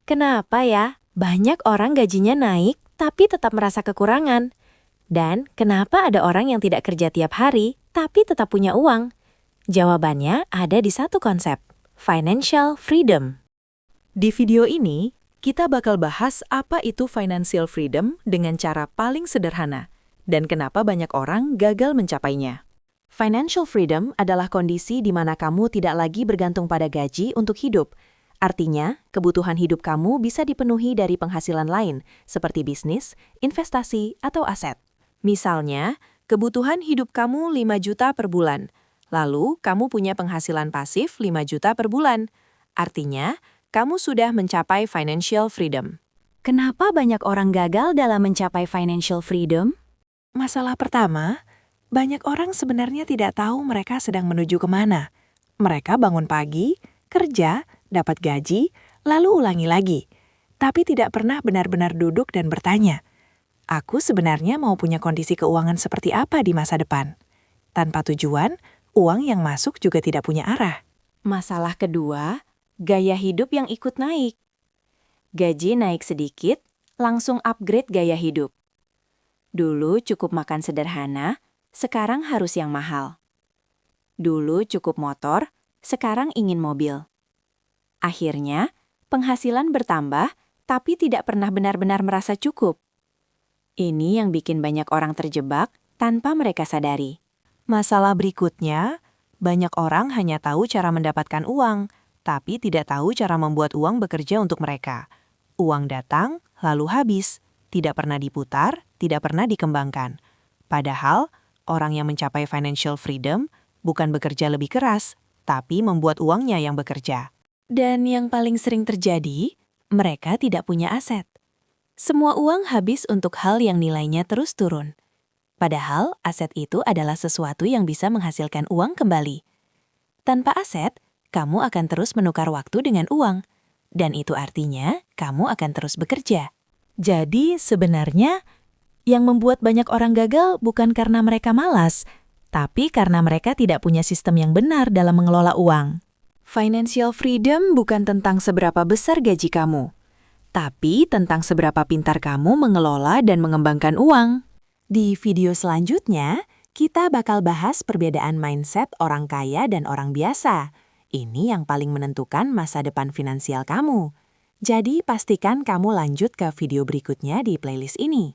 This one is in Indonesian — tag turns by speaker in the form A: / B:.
A: Kenapa ya? Banyak orang gajinya naik, tapi tetap merasa kekurangan. Dan kenapa ada orang yang tidak kerja tiap hari, tapi tetap punya uang? Jawabannya ada di satu konsep, financial freedom.
B: Di video ini, kita bakal bahas apa itu financial freedom dengan cara paling sederhana, dan kenapa banyak orang gagal mencapainya.
A: Financial freedom adalah kondisi di mana kamu tidak lagi bergantung pada gaji untuk hidup. Artinya, kebutuhan hidup kamu bisa dipenuhi dari penghasilan lain, seperti bisnis, investasi, atau aset. Misalnya, kebutuhan hidup kamu 5 juta per bulan. Lalu, kamu punya penghasilan pasif 5 juta per bulan. Artinya, kamu sudah mencapai financial freedom.
C: Kenapa banyak orang gagal dalam mencapai financial freedom?
D: Masalah pertama, banyak orang sebenarnya tidak tahu mereka sedang menuju kemana. Mereka bangun pagi, kerja, dapat gaji, lalu ulangi lagi. Tapi tidak pernah benar-benar duduk dan bertanya, aku sebenarnya mau punya kondisi keuangan seperti apa di masa depan? Tanpa tujuan, uang yang masuk juga tidak punya arah.
A: Masalah kedua, gaya hidup yang ikut naik. Gaji naik sedikit, langsung upgrade gaya hidup. Dulu cukup makan sederhana, sekarang harus yang mahal. Dulu cukup motor, sekarang ingin mobil. Akhirnya, penghasilan bertambah, tapi tidak pernah benar-benar merasa cukup. Ini yang bikin banyak orang terjebak tanpa mereka sadari.
D: Masalah berikutnya, banyak orang hanya tahu cara mendapatkan uang, tapi tidak tahu cara membuat uang bekerja untuk mereka. Uang datang, lalu habis, tidak pernah diputar, tidak pernah dikembangkan. Padahal, orang yang mencapai financial freedom bukan bekerja lebih keras, tapi membuat uangnya yang bekerja.
A: Dan yang paling sering terjadi, mereka tidak punya aset. Semua uang habis untuk hal yang nilainya terus turun. Padahal aset itu adalah sesuatu yang bisa menghasilkan uang kembali. Tanpa aset, kamu akan terus menukar waktu dengan uang. Dan itu artinya kamu akan terus bekerja.
B: Jadi sebenarnya, yang membuat banyak orang gagal bukan karena mereka malas, tapi karena mereka tidak punya sistem yang benar dalam mengelola uang.
A: Financial freedom bukan tentang seberapa besar gaji kamu, tapi tentang seberapa pintar kamu mengelola dan mengembangkan uang. Di video selanjutnya, kita bakal bahas perbedaan mindset orang kaya dan orang biasa. Ini yang paling menentukan masa depan finansial kamu. Jadi pastikan kamu lanjut ke video berikutnya di playlist ini.